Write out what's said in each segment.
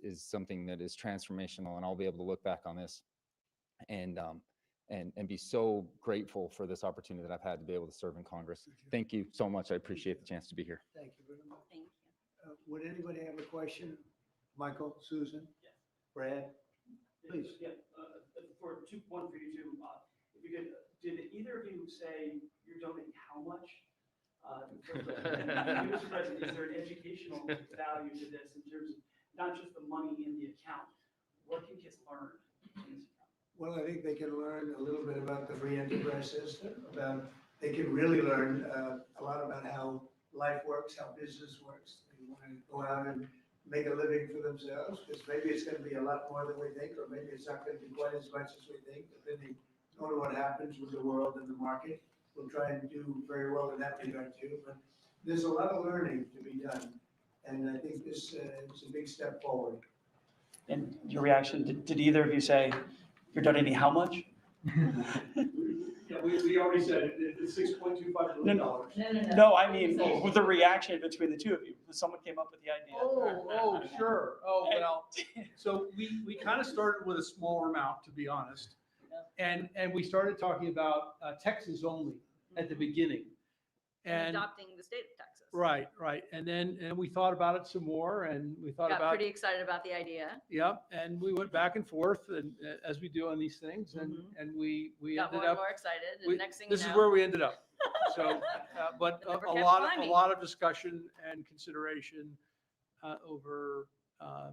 is something that is transformational, and I'll be able to look back on this and be so grateful for this opportunity that I've had to be able to serve in Congress. Thank you so much. I appreciate the chance to be here. Thank you very much. Thank you. Would anybody have a question? Michael, Susan, yes. Brad, please. Yeah, one for you too. If you could, did either of you say you're donating how much? Mr. President, is there an educational value to this in terms of not just the money in the account? What can kids learn in this account? Well, I think they can learn a little bit about the free enterprise system. They can really learn a lot about how life works, how business works. They want to go out and make a living for themselves, because maybe it's going to be a lot more than we think, or maybe it's not going to be quite as much as we think, depending on what happens with the world and the market. We'll try and do very well in that regard too, but there's a lot of learning to be done, and I think this is a big step forward. And your reaction, did either of you say you're donating how much? Yeah, we already said it's $6.25 million. No, I mean, with the reaction between the two of you, someone came up with the idea. Oh, sure. Oh, well, so we kind of started with a smaller amount, to be honest. And we started talking about Texas only at the beginning. And adopting the state of Texas. Right. And then we thought about it some more, and we thought Got pretty excited about the idea. Yep, and we went back and forth, and as we do on these things, and we got ended more up and more excited. And next thing you know, this is where we ended up. So, but It never a kept lot climbing. of discussion and consideration over a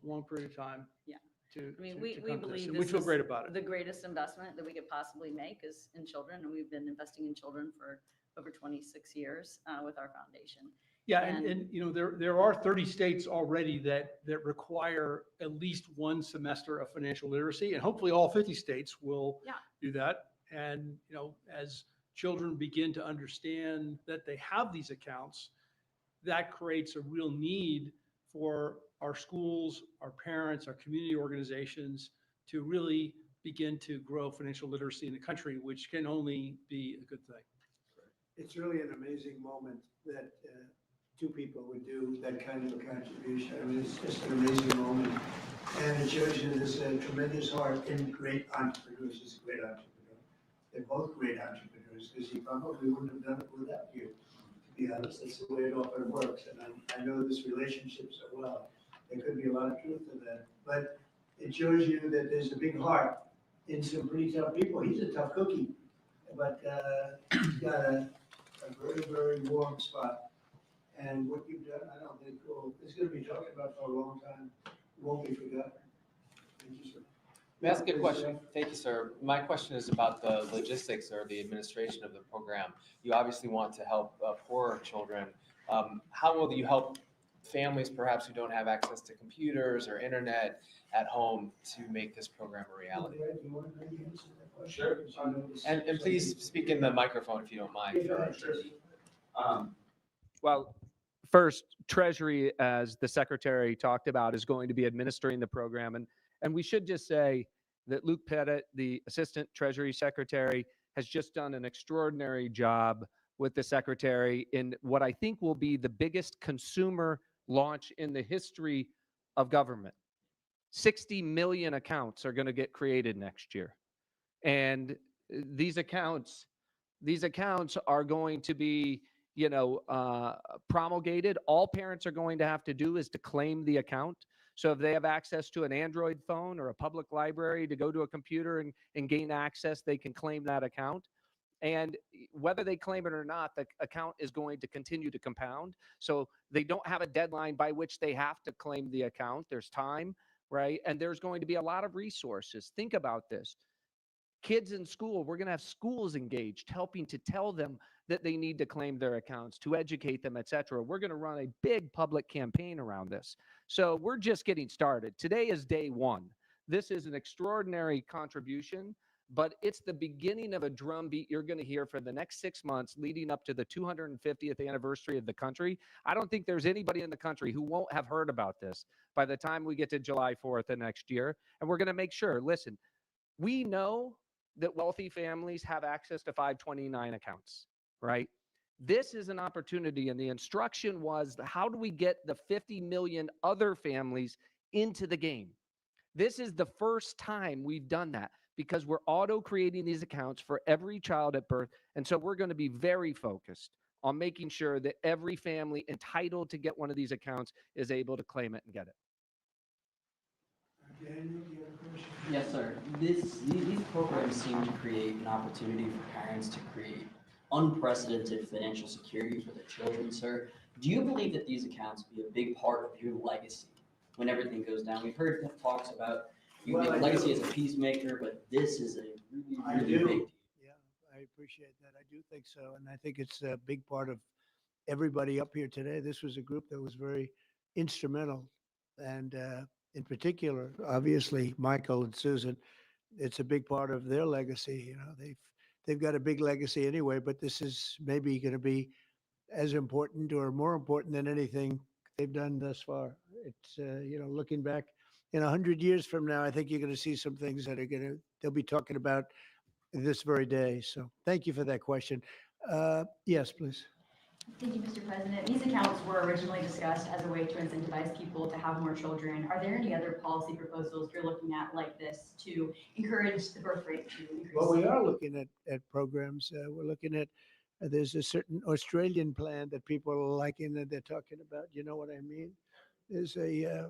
long period of time. Yeah. To, I mean, to we come to this, believe and we this feel is great about it. the greatest investment that we could possibly make is in children, and we've been investing in children for over 26 years with our foundation. Yeah, and you know, there are 30 states already that require at least one semester of financial literacy, and hopefully all 50 states will do that. And you know, as children begin to understand that they have these accounts, that creates a real need for our schools, our parents, our community organizations to really begin to grow financial literacy in the country, which can only be a good thing. It's really an amazing moment that two people would do that kind of a contribution. I mean, it's just an amazing moment. And it shows you there's a tremendous heart in great entrepreneurs. He's a great entrepreneur. They're both great entrepreneurs, because he probably wouldn't have done it without you, to be honest. That's the way it often works. And I know this relationship so well. There could be a lot of truth in that. But it shows you that there's a big heart in some pretty tough people. He's a tough cookie, but he's got a very, very warm spot. And what you've done, I don't think it's going to be talked about for a long time. It won't be forgotten. Thank you, sir. May I ask a question? Thank you, sir. My question is about the logistics or the administration of the program. You obviously want to help poorer children. How will you help families perhaps who don't have access to computers or internet at home to make this program a reality? Sure. And please speak in the microphone if you don't mind. Well, first, Treasury, as the Secretary talked about, is going to be administering the program. And we should just say that Luke Pettit, the Assistant Treasury Secretary, has just done an extraordinary job with the Secretary in what I think will be the biggest consumer launch in the history of government. 60 million accounts are going to get created next year. And these accounts are going to be, promulgated. All parents are going to have to do is to claim the account. So if they have access to an Android phone or a public library to go to a computer and gain access, they can claim that account. And whether they claim it or not, the account is going to continue to compound. So they don't have a deadline by which they have to claim the account. There's time, right? And there's going to be a lot of resources. Think about this. Kids in school, we're going to have schools engaged, helping to tell them that they need to claim their accounts, to educate them, et cetera. We're going to run a big public campaign around this. So we're just getting started. Today is day one. This is an extraordinary contribution, but it's the beginning of a drumbeat you're going to hear for the next 6 months leading up to the 250th anniversary of the country. I don't think there's anybody in the country who won't have heard about this by the time we get to July 4th of next year. And we're going to make sure, listen, we know that wealthy families have access to 529 accounts, right? This is an opportunity, and the instruction was, how do we get the 50 million other families into the game. This is the first time we've done that because we're auto creating these accounts for every child at birth. And so we're going to be very focused on making sure that every family entitled to get one of these accounts is able to claim it and get it. Daniel, do you have a question? Yes, sir. These programs seem to create an opportunity for parents to create unprecedented financial security for their children, sir. Do you believe that these accounts will be a big part of your legacy when everything goes down? We've heard talks about you Well, make I legacy do. as a peacemaker, but this is a really, I really do. big deal. Yeah, I appreciate that. I do think so. And I think it's a big part of everybody up here today. This was a group that was very instrumental. And in particular, obviously, Michael and Susan, it's a big part of their legacy. You know, they've got a big legacy anyway, but this is maybe going to be as important or more important than anything they've done thus far. It's, looking back in 100 years from now, I think you're going to see some things that they'll be talking about this very day. So thank you for that question. Yes, please. Thank you, Mr. President. These accounts were originally discussed as a way to incentivize people to have more children. Are there any other policy proposals you're looking at like this to encourage the birth rate to increase? Well, we are looking at programs. We're looking at, there's a certain Australian plan that people are liking that they're talking about. You know what I mean? There's a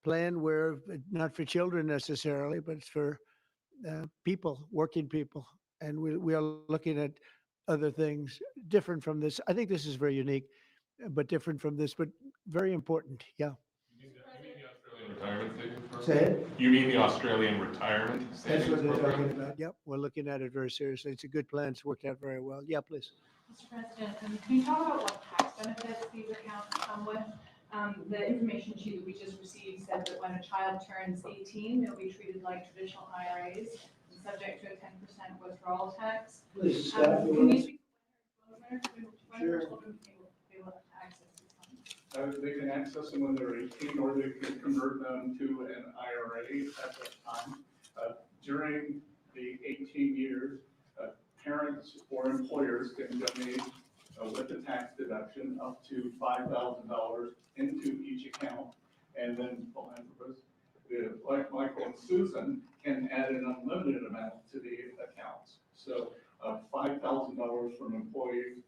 plan where, not for children necessarily, but it's for people, working people. And we are looking at other things different from this. I think this is very unique, but different from this, but very important. Yeah. You mean the Australian retirement savings program? Say it. You mean the Australian retirement That's savings what they're program? talking about. Yep. We're looking at it very seriously. It's a good plan. It's worked out very well. Yeah, please. Mr. President, can you talk about what tax benefits these accounts come with? The information sheet that we just received said that when a child turns 18, they'll be treated like traditional IRAs and subject to a 10% withdrawal tax. Please, Can you speak to when Sure. our children be able to access these funds? They can access them when they're 18, or they can convert them to an IRA at that time. During the 18 years, parents or employers can donate with the tax deduction up to $5,000 into each account. And then philanthropists, like Michael and Susan, can add an unlimited amount to the accounts. So $5,000 from employees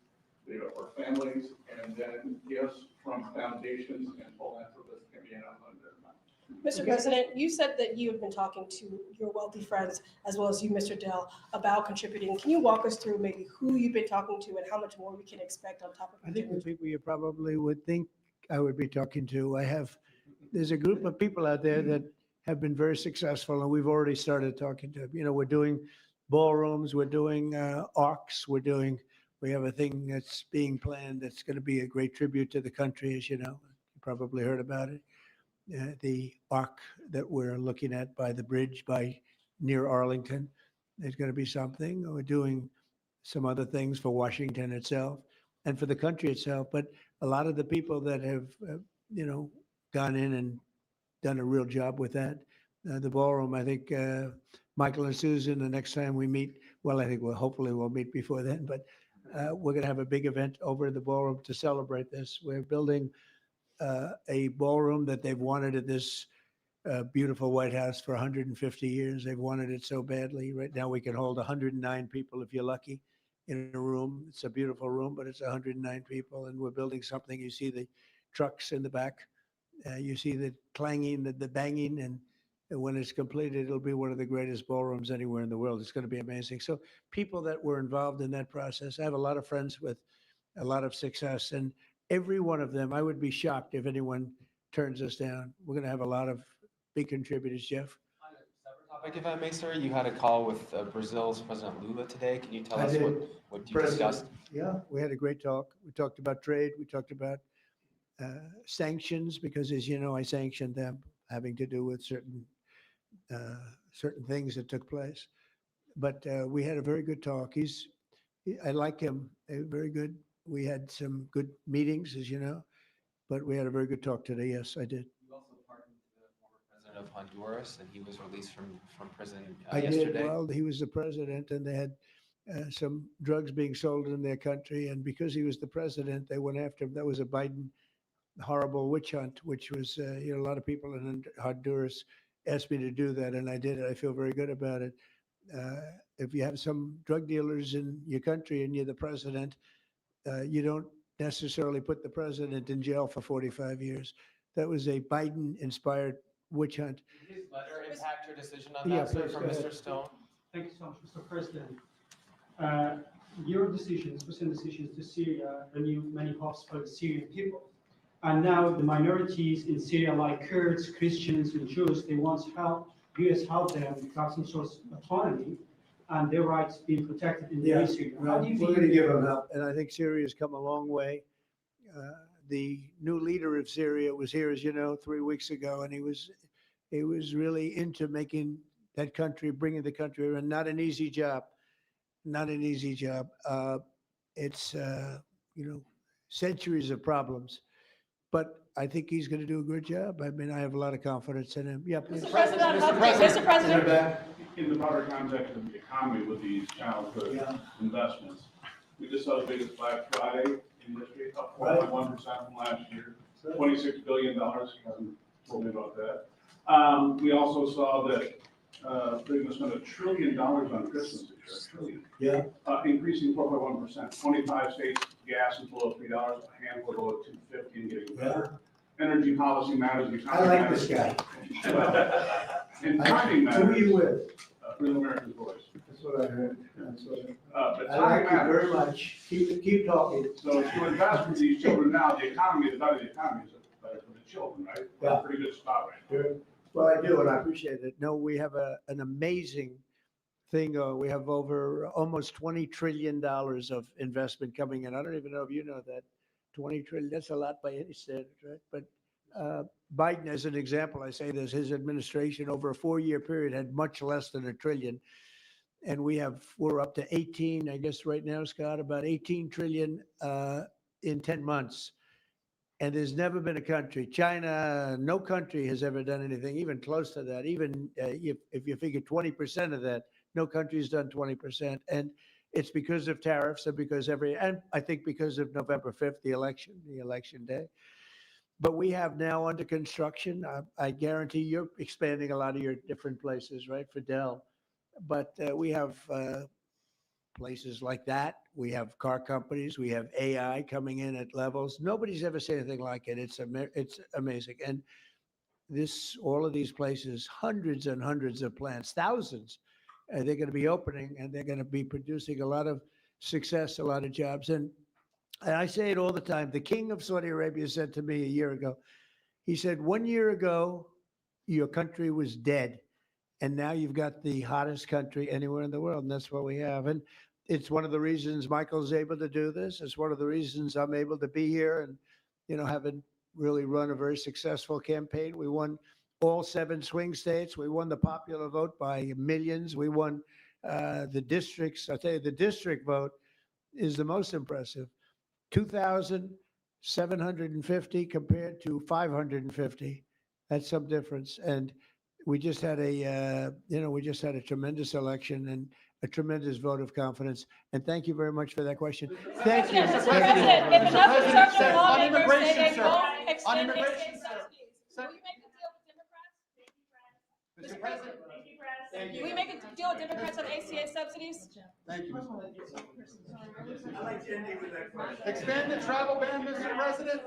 or families, and then gifts from foundations and philanthropists can be an unlimited amount. Mr. President, you said that you have been talking to your wealthy friends, as well as you, Mr. Dell, about contributing. Can you walk us through maybe who you've been talking to and how much more we can expect on top of I think the contributing? people you probably would think I would be talking to. There's a group of people out there that have been very successful, and we've already started talking to. We're doing ballrooms, we're doing arcs, we have a thing that's being planned that's going to be a great tribute to the country, as you know. You probably heard about it. The arc that we're looking at by the bridge near Arlington, there's going to be something. We're doing some other things for Washington itself and for the country itself. But a lot of the people that have, gone in and done a real job with that. The ballroom, I think Michael and Susan, the next time we meet, well, I think hopefully we'll meet before then, but we're going to have a big event over at the ballroom to celebrate this. We're building a ballroom that they've wanted at this beautiful White House for 150 years. They've wanted it so badly. Right now we can hold 109 people if you're lucky in a room. It's a beautiful room, but it's 109 people, and we're building something. You see the trucks in the back. You see the clanging, the banging, and when it's completed, it'll be one of the greatest ballrooms anywhere in the world. It's going to be amazing. So people that were involved in that process, I have a lot of friends with a lot of success, and every one of them, I would be shocked if anyone turns us down. We're going to have a lot of big contributors, Jeff. On a separate topic, if I may, sir, you had a call with Brazil's President Lula today. Can you tell us what you discussed? Yeah, we had a great talk. We talked about trade. We talked about sanctions, because as you know, I sanctioned them, having to do with certain things that took place. But we had a very good talk. I like him. Very good. We had some good meetings, as you know, but we had a very good talk today. Yes, I did. You also pardoned the former president of Honduras, and he was released from prison I yesterday. did. Well, he was the president, and they had some drugs being sold in their country, and because he was the president, they went after him. That was a Biden horrible witch hunt, which was, a lot of people in Honduras asked me to do that, and I did it. I feel very good about it. If you have some drug dealers in your country and you're the president, you don't necessarily put the president in jail for 45 years. That was a Biden-inspired witch hunt. Did his letter impact your decision on Yeah, that, sir, please, from go ahead. Mr. Stone? Thank you so much, Mr. President. Your decisions, recent decisions to Syria, renewed many hopes for the Syrian people. And now the minorities in Syria, like Kurds, Christians, and Jews, they want help, U.S. help them have some sort of autonomy and their rights being protected in Yeah, Syria. How well, do you we're going to view- give them help, and I think Syria's come a long way. The new leader of Syria was here, as you know, 3 weeks ago, and he was really into making that country, bringing the country around. Not an easy job, not an easy job. It's centuries of problems, but I think he's going to do a good job. I mean, I have a lot of confidence in him. Yeah, please. Mr. President, Mr. President. In the broader context of the economy with these childhood investments, we just saw the biggest Black Friday in history, up 4.1% from last year, $26 billion. Hasn't told me about that. We also saw that they're going to spend $1 trillion on Christmas this year. $1 trillion. Yeah. Increasing 4.1%. 25 states, gas is below $3, a handful below $2.50 and getting better. Energy policy matters. The I economy like this matters. guy. And timing matters. Who are you with? Real American Voice. That's what I heard. That's what But I timing like you very matters. much. Keep talking. So if you invest with these children now, the economy is better. The economy is better for the children, right? We're in a pretty good spot right now. Sure. Well, I do, and I appreciate it. No, we have an amazing thing. We have over almost $20 trillion of investment coming in. I don't even know if you know that. 20 trillion, that's a lot by any standard, right? But Biden, as an example, I say this, his administration over a 4-year period had much less than $1 trillion. And we're up to 18, I guess right now, Scott, about 18 trillion in 10 months. And there's never been a country, China, no country has ever done anything even close to that. Even if you figure 20% of that, no country's done 20%. And it's because of tariffs and I think because of November 5th, the election day. But we have now under construction, I guarantee you're expanding a lot of your different places, right, for Dell. But we have places like that. We have car companies. We have AI coming in at levels. Nobody's ever seen anything like it. It's amazing. And all of these places, hundreds and hundreds of plants, thousands, they're going to be opening, and they're going to be producing a lot of success, a lot of jobs. And I say it all the time. The king of Saudi Arabia said to me a year ago, he said, 1 year ago, your country was dead. And now you've got the hottest country anywhere in the world. And that's what we have. And it's one of the reasons Michael's able to do this. It's one of the reasons I'm able to be here and, having really run a very successful campaign. We won all 7 swing states. We won the popular vote by millions. We won the districts. I'll tell you, the district vote is the most impressive. 2,750 compared to 550. That's some difference. And we just had a tremendous election and a tremendous vote of confidence. And thank you very much for that question. Thank you. Mr. President, if nothing for lawmakers, they go extend immigration, extend subsidies. Will you make a deal with Democrats? Mr. President, will you make a deal with Democrats on ACA subsidies? Thank you. I like to end with that question. Expand the travel ban, Mr. President.